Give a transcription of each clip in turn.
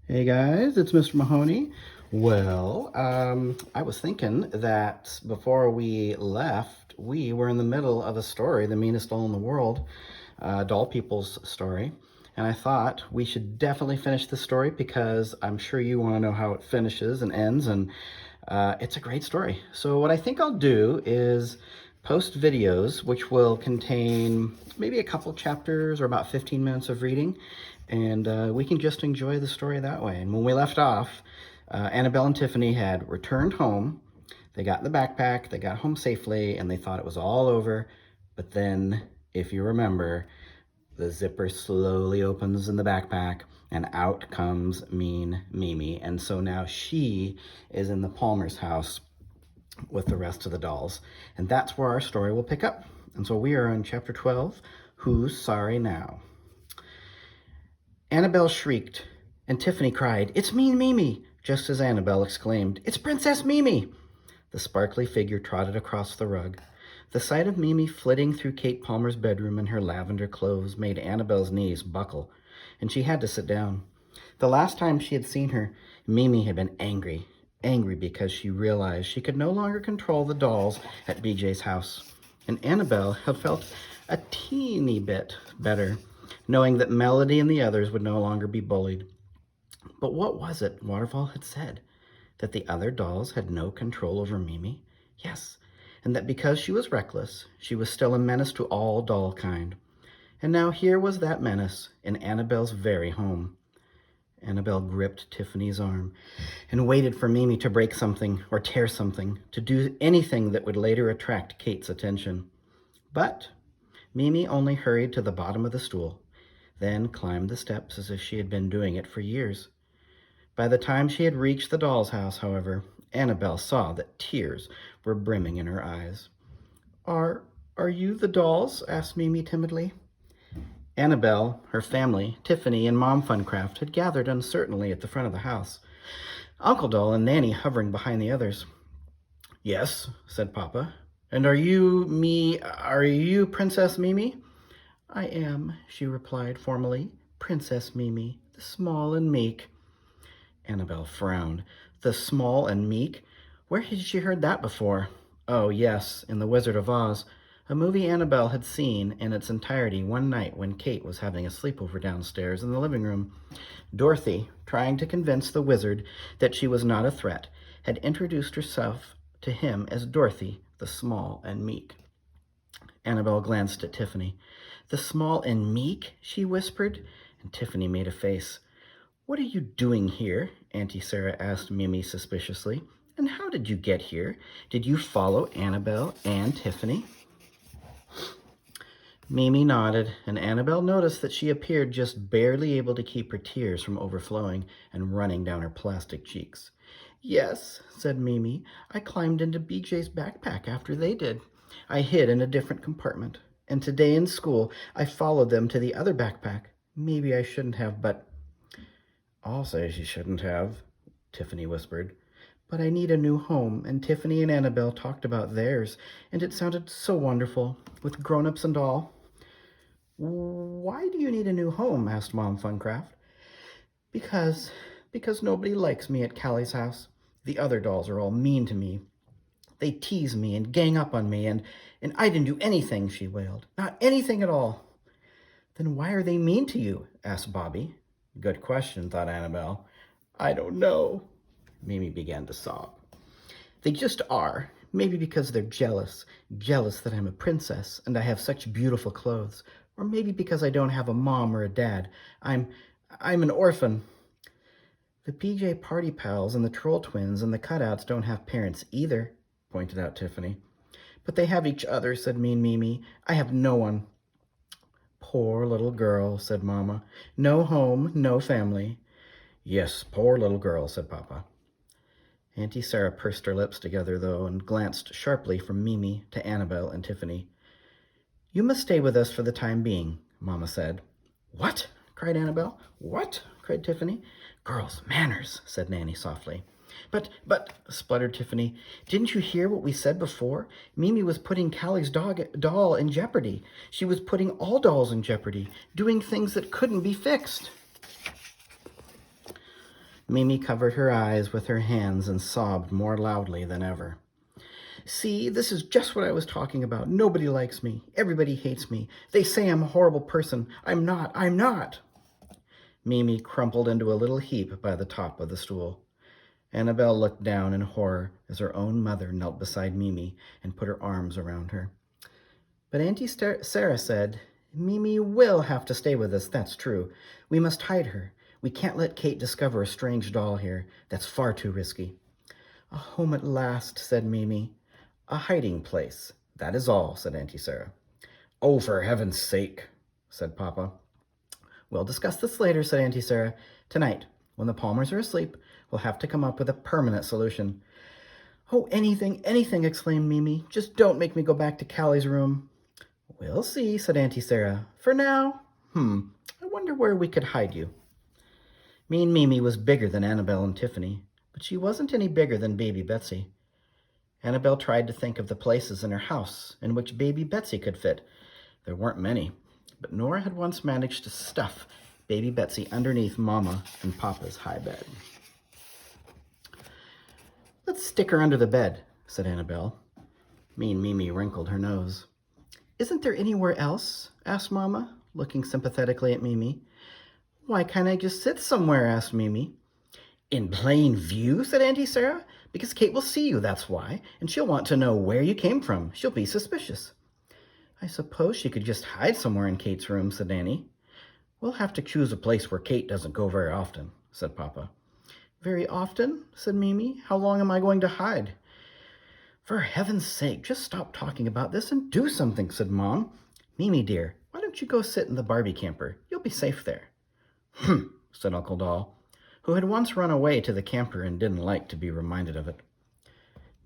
Hey guys, it's Mr. Mahoney. Well, I was thinking that before we left, we were in the middle of a story, The Meanest Doll in the World, Doll People's story. And I thought we should definitely finish the story because I'm sure you want to know how it finishes and ends, and it's a great story. So what I think I'll do is post videos which will contain maybe a couple chapters or about 15 minutes of reading, and we can just enjoy the story that way. And when we left off, Annabelle and Tiffany had returned home. They got in the backpack, they got home safely, and they thought it was all over. But then, if you remember, the zipper slowly opens in the backpack, and out comes Mean Mimi. And so now she is in the Palmer's house with the rest of the dolls. And that's where our story will pick up. And so we are on chapter 12, Who's Sorry Now? Annabelle shrieked, and Tiffany cried, "It's Mean Mimi!" just as Annabelle exclaimed, "It's Princess Mimi!" The sparkly figure trotted across the rug. The sight of Mimi flitting through Kate Palmer's bedroom in her lavender clothes made Annabelle's knees buckle, and she had to sit down. The last time she had seen her, Mimi had been angry because she realized she could no longer control the dolls at BJ's house. And Annabelle had felt a teeny bit better, knowing that Melody and the others would no longer be bullied. But what was it Waterfall had said? That the other dolls had no control over Mimi? Yes, and that because she was reckless, she was still a menace to all doll kind. And now here was that menace in Annabelle's very home. Annabelle gripped Tiffany's arm and waited for Mimi to break something or tear something, to do anything that would later attract Kate's attention. But Mimi only hurried to the bottom of the stool, then climbed the steps as if she had been doing it for years. By the time she had reached the doll's house, however, Annabelle saw that tears were brimming in her eyes. Are you the dolls?" asked Mimi timidly. Annabelle, her family, Tiffany, and Mom Funcraft had gathered uncertainly at the front of the house, Uncle Doll and Nanny hovering behind the others. "Yes," said Papa. "And are you Princess Mimi?" "I am," she replied formally. "Princess Mimi, the small and meek." Annabelle frowned. The small and meek? Where had she heard that before? Oh, yes, in The Wizard of Oz, a movie Annabelle had seen in its entirety one night when Kate was having a sleepover downstairs in the living room. Dorothy, trying to convince the wizard that she was not a threat, had introduced herself to him as Dorothy, the small and meek. Annabelle glanced at Tiffany. "The small and meek?" she whispered, and Tiffany made a face. "What are you doing here?" Auntie Sarah asked Mimi suspiciously. "And how did you get here? Did you follow Annabelle and Tiffany?" Mimi nodded, and Annabelle noticed that she appeared just barely able to keep her tears from overflowing and running down her plastic cheeks. "Yes," said Mimi, "I climbed into BJ's backpack after they did. I hid in a different compartment. And today in school, I followed them to the other backpack. Maybe I shouldn't have, but—" "I'll say she shouldn't have," Tiffany whispered. "But I need a new home, and Tiffany and Annabelle talked about theirs, and it sounded so wonderful, with grown-ups and all." "Why do you need a new home?" asked Mom Funcraft. Because, because nobody likes me at Callie's house. The other dolls are all mean to me. They tease me and gang up on me, and I didn't do anything," she wailed. "Not anything at all." "Then why are they mean to you?" asked Bobby. Good question, thought Annabelle. "I don't know." Mimi began to sob. "They just are. Maybe because they're jealous. Jealous that I'm a princess and I have such beautiful clothes. Or maybe because I don't have a mom or a dad. I'm an orphan." "The PJ Party Pals and the Troll Twins and the Cutouts don't have parents either," pointed out Tiffany. "But they have each other," said Mean Mimi. "I have no one." "Poor little girl," said Mama. "No home, no family." "Yes, poor little girl," said Papa. Auntie Sarah pursed her lips together, though, and glanced sharply from Mimi to Annabelle and Tiffany. "You must stay with us for the time being," Mama said. "What?" cried Annabelle. "What?" cried Tiffany. "Girls, manners," said Nanny softly. But, spluttered Tiffany, "didn't you hear what we said before? Mimi was putting Callie's doll in jeopardy. She was putting all dolls in jeopardy, doing things that couldn't be fixed." Mimi covered her eyes with her hands and sobbed more loudly than ever. See, this is just what I was talking about. Nobody likes me. Everybody hates me. They say I'm a horrible person. I'm not. I'm not. Mimi crumpled into a little heap by the top of the stool. Annabelle looked down in horror as her own mother knelt beside Mimi and put her arms around her. But Auntie Sarah said, Mimi will have to stay with us, that's true. We must hide her. We can't let Kate discover a strange doll here. That's far too risky. A home at last, said Mimi. A hiding place. That is all, said Auntie Sarah. Oh, for heaven's sake, said Papa. We'll discuss this later, said Auntie Sarah. Tonight, when the Palmers are asleep, we'll have to come up with a permanent solution. Oh, anything, anything, exclaimed Mimi. Just don't make me go back to Callie's room. We'll see, said Auntie Sarah. For now, I wonder where we could hide you. Mean Mimi was bigger than Annabelle and Tiffany, but she wasn't any bigger than Baby Betsy. Annabelle tried to think of the places in her house in which Baby Betsy could fit. There weren't many, but Nora had once managed to stuff Baby Betsy underneath Mama and Papa's high bed. Let's stick her under the bed, said Annabelle. Mean Mimi wrinkled her nose. Isn't there anywhere else? Asked Mama, looking sympathetically at Mimi. Why can't I just sit somewhere? Asked Mimi. In plain view, said Auntie Sarah. Because Kate will see you, that's why, and she'll want to know where you came from. She'll be suspicious. I suppose she could just hide somewhere in Kate's room, said Annie. We'll have to choose a place where Kate doesn't go very often, said Papa. Very often? Said Mimi. How long am I going to hide? For heaven's sake, just stop talking about this and do something, said Mom. Mimi, dear, why don't you go sit in the Barbie camper? You'll be safe there. Said Uncle Doll, who had once run away to the camper and didn't like to be reminded of it.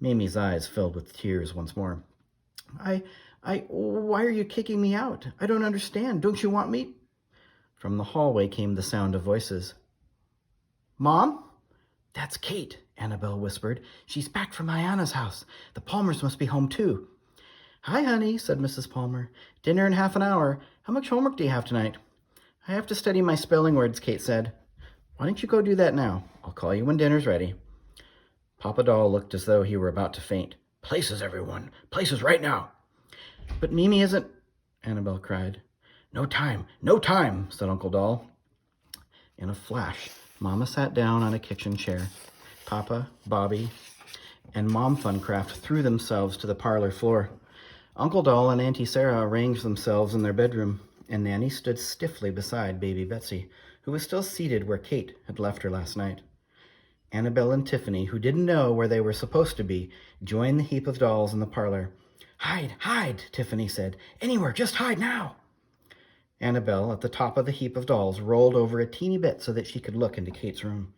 Mimi's eyes filled with tears once more. Why are you kicking me out? I don't understand. Don't you want me? From the hallway came the sound of voices. Mom? That's Kate, Annabelle whispered. She's back from Diana's house. The Palmers must be home too. Hi, honey, said Mrs. Palmer. Dinner in half an hour. How much homework do you have tonight? I have to study my spelling words, Kate said. Why don't you go do that now? I'll call you when dinner's ready. Papa Doll looked as though he were about to faint. Places, everyone. Places right now. But Mimi isn't, Annabelle cried. No time, said Uncle Doll. In a flash, Mama sat down on a kitchen chair. Papa, Bobby, and Mom Funcraft threw themselves to the parlor floor. Uncle Doll and Auntie Sarah arranged themselves in their bedroom, and Nanny stood stiffly beside Baby Betsy, who was still seated where Kate had left her last night. Annabelle and Tiffany, who didn't know where they were supposed to be, joined the heap of dolls in the parlor. Hide, Tiffany said. Anywhere, just hide now. Annabelle, at the top of the heap of dolls, rolled over a teeny bit so that she could look into Kate's room.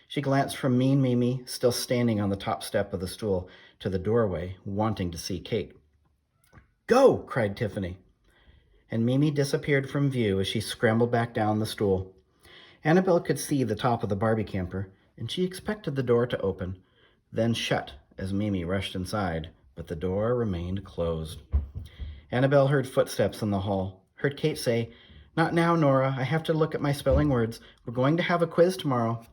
She glanced from Mean Mimi, still standing on the top step of the stool, to the doorway, wanting to see Kate. Go, cried Tiffany. And Mimi disappeared from view as she scrambled back down the stool. Annabelle could see the top of the Barbie camper, and she expected the door to open, then shut as Mimi rushed inside, but the door remained closed. Annabelle heard footsteps in the hall, heard Kate say, Not now, Nora. I have to look at my spelling words. We're going to have a quiz tomorrow.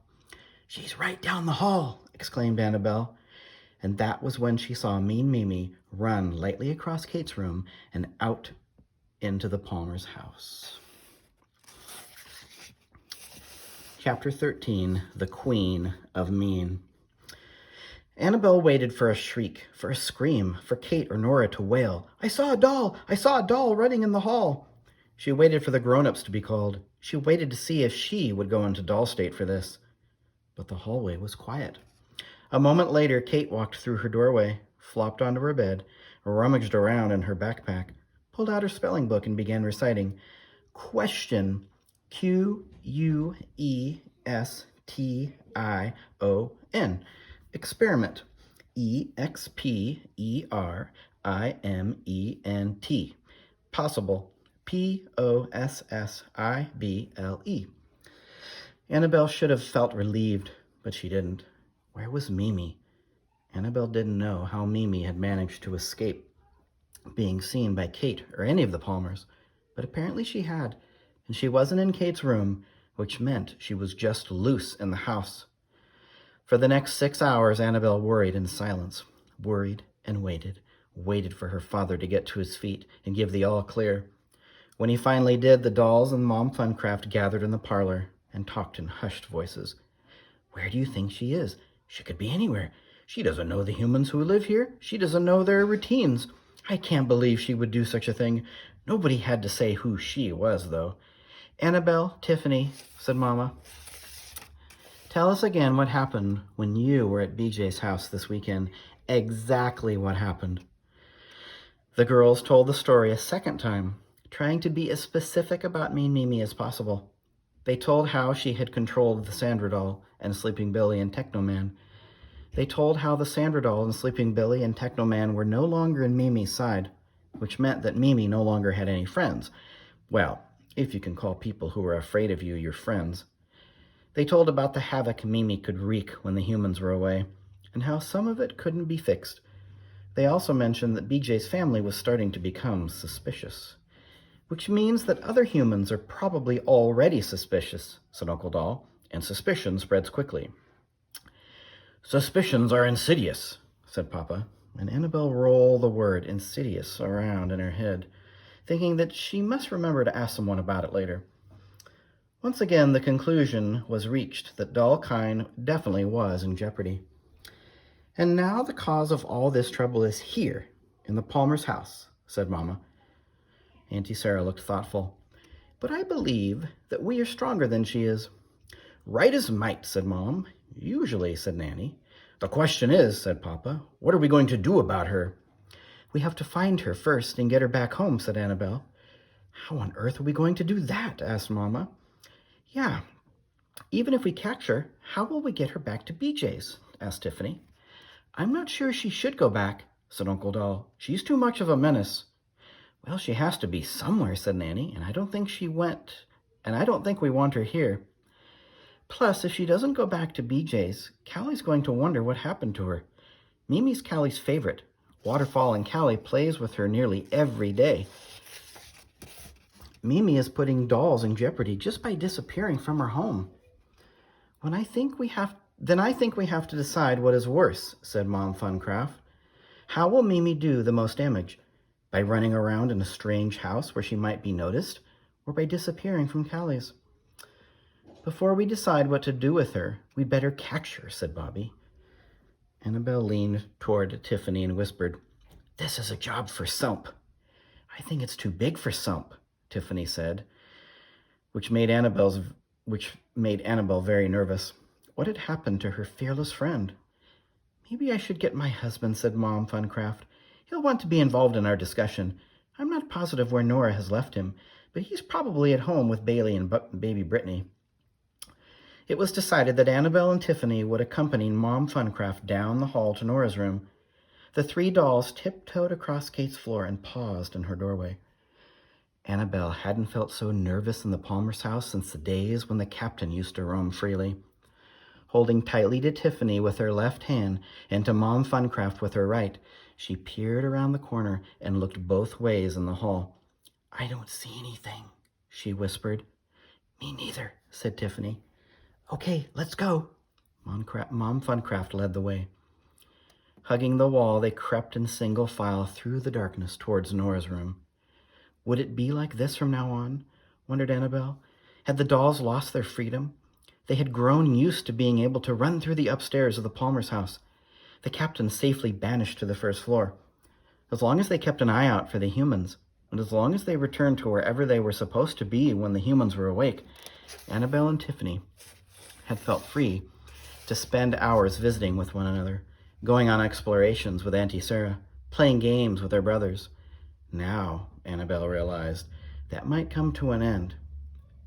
She's right down the hall, exclaimed Annabelle. And that was when she saw Mean Mimi run lightly across Kate's room and out into the Palmer's house. Chapter 13, The Queen of Mean. Annabelle waited for a shriek, for a scream, for Kate or Nora to wail, I saw a doll running in the hall. She waited for the grown-ups to be called. She waited to see if she would go into doll state for this. But the hallway was quiet. A moment later, Kate walked through her doorway, flopped onto her bed, rummaged around in her backpack, pulled out her spelling book and began reciting, Question, Question, experiment, experiment, possible, possible. Annabelle should have felt relieved, but she didn't. Where was Mimi? Annabelle didn't know how Mimi had managed to escape being seen by Kate or any of the Palmers, but apparently she had, and she wasn't in Kate's room, which meant she was just loose in the house. For the next 6 hours, Annabelle worried in silence, worried and waited for her father to get to his feet and give the all clear. When he finally did, the dolls and Mom Funcraft gathered in the parlor and talked in hushed voices. "Where do you think she is? She could be anywhere. She doesn't know the humans who live here. She doesn't know their routines. I can't believe she would do such a thing. Nobody had to say who she was, though." "Annabelle, Tiffany," said Mama, "tell us again what happened when you were at BJ's house this weekend. Exactly what happened." The girls told the story a second time, trying to be as specific about Mean Mimi as possible. They told how she had controlled the Sandra doll and Sleeping Billy and Technoman. They told how the Sandra doll and Sleeping Billy and Technoman were no longer in Mimi's side, which meant that Mimi no longer had any friends. Well, if you can call people who are afraid of you your friends. They told about the havoc Mimi could wreak when the humans were away, and how some of it couldn't be fixed. They also mentioned that BJ's family was starting to become suspicious. "Which means that other humans are probably already suspicious," said Uncle Doll, "and suspicion spreads quickly." "Suspicions are insidious," said Papa, and Annabelle rolled the word insidious around in her head, thinking that she must remember to ask someone about it later. Once again, the conclusion was reached that dollkind definitely was in jeopardy. "And now the cause of all this trouble is here, in the Palmer's house," said Mama. Auntie Sarah looked thoughtful. "But I believe that we are stronger than she is." "Right as might," said Mom. "Usually," said Nanny. "The question is," said Papa, "what are we going to do about her?" "We have to find her first and get her back home," said Annabelle. "How on earth are we going to do that?" asked Mama. "Yeah, even if we catch her, how will we get her back to BJ's?" asked Tiffany. "I'm not sure she should go back," said Uncle Doll. "She's too much of a menace." "Well, she has to be somewhere," said Nanny, and I don't think we want her here. Plus, if she doesn't go back to BJ's, Callie's going to wonder what happened to her. Mimi's Callie's favorite. Waterfall and Callie plays with her nearly every day. Mimi is putting dolls in jeopardy just by disappearing from her home. Then I think we have to decide what is worse," said Mom Funcraft. "How will Mimi do the most damage? By running around in a strange house where she might be noticed, or by disappearing from Callie's?" "Before we decide what to do with her, we'd better catch her," said Bobby. Annabelle leaned toward Tiffany and whispered, "This is a job for Sump." "I think it's too big for Sump," Tiffany said, which made Annabelle very nervous. What had happened to her fearless friend? "Maybe I should get my husband," said Mom Funcraft. "He'll want to be involved in our discussion. I'm not positive where Nora has left him, but he's probably at home with Bailey and baby Brittany." It was decided that Annabelle and Tiffany would accompany Mom Funcraft down the hall to Nora's room. The 3 dolls tiptoed across Kate's floor and paused in her doorway. Annabelle hadn't felt so nervous in the Palmer's house since the days when the captain used to roam freely. Holding tightly to Tiffany with her left hand and to Mom Funcraft with her right, she peered around the corner and looked both ways in the hall. "I don't see anything," she whispered. "Me neither," said Tiffany. "Okay, let's go." Mom Funcraft led the way. Hugging the wall, they crept in single file through the darkness towards Nora's room. Would it be like this from now on? Wondered Annabelle. Had the dolls lost their freedom? They had grown used to being able to run through the upstairs of the Palmer's house. The captain safely banished to the first floor. As long as they kept an eye out for the humans, and as long as they returned to wherever they were supposed to be when the humans were awake, Annabelle and Tiffany had felt free to spend hours visiting with one another, going on explorations with Auntie Sarah, playing games with their brothers. Now, Annabelle realized, that might come to an end.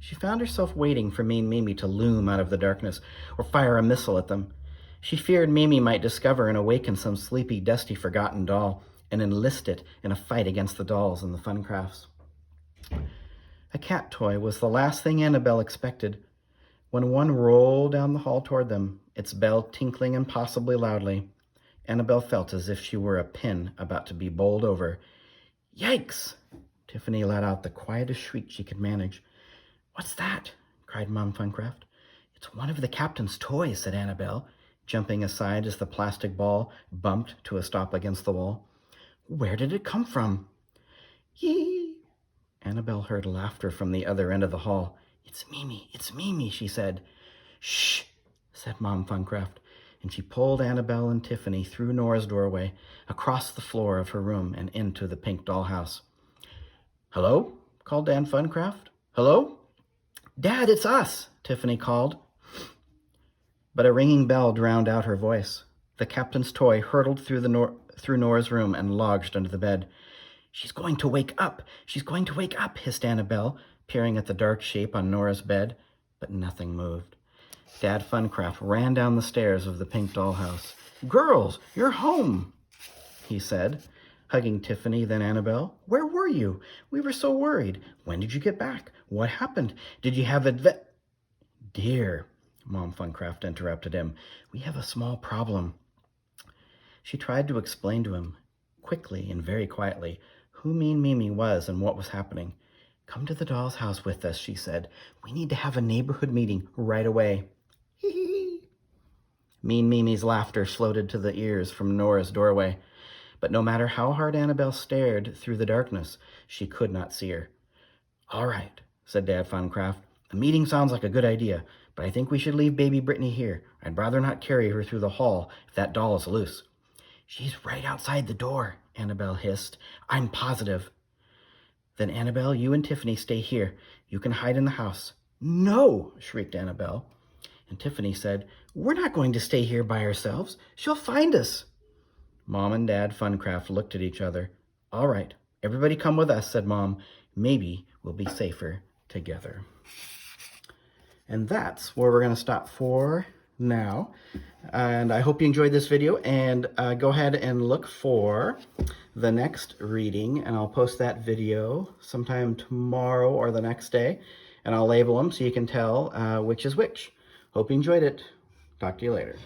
She found herself waiting for Mean Mimi to loom out of the darkness or fire a missile at them. She feared Mimi might discover and awaken some sleepy, dusty, forgotten doll and enlist it in a fight against the dolls and the Funcrafts. A cat toy was the last thing Annabelle expected. When one rolled down the hall toward them, its bell tinkling impossibly loudly, Annabelle felt as if she were a pin about to be bowled over. "Yikes!" Tiffany let out the quietest shriek she could manage. "What's that?" cried Mom Funcraft. "It's one of the captain's toys," said Annabelle. jumping aside as the plastic ball bumped to a stop against the wall. Where did it come from? Yee! Annabelle heard laughter from the other end of the hall. It's Mimi, she said. Shh, said Mom Funcraft, and she pulled Annabelle and Tiffany through Nora's doorway, across the floor of her room, and into the pink dollhouse. Hello? Called Dan Funcraft. Hello? Dad, it's us, Tiffany called. But a ringing bell drowned out her voice. The captain's toy hurtled through Nora's room and lodged under the bed. She's going to wake up! She's going to wake up, hissed Annabelle, peering at the dark shape on Nora's bed, but nothing moved. Dad Funcraft ran down the stairs of the pink dollhouse. Girls, you're home, he said, hugging Tiffany, then Annabelle. Where were you? We were so worried. When did you get back? What happened? Did you have Dear, Mom Funcraft interrupted him, we have a small problem. She tried to explain to him, quickly and very quietly, who Mean Mimi was and what was happening. Come to the doll's house with us, she said. We need to have a neighborhood meeting right away. Mean Mimi's laughter floated to the ears from Nora's doorway, but no matter how hard Annabelle stared through the darkness, she could not see her. All right, said Dad Funcraft. The meeting sounds like a good idea, but I think we should leave baby Brittany here. I'd rather not carry her through the hall if that doll is loose. She's right outside the door, Annabelle hissed. I'm positive. Then Annabelle, you and Tiffany stay here. You can hide in the house. No, shrieked Annabelle. And Tiffany said, we're not going to stay here by ourselves. She'll find us. Mom and Dad Funcraft looked at each other. All right, everybody come with us, said Mom. Maybe we'll be safer together. And that's where we're going to stop for now. And I hope you enjoyed this video, and go ahead and look for the next reading, and I'll post that video sometime tomorrow or the next day, and I'll label them so you can tell which is which. Hope you enjoyed it. Talk to you later.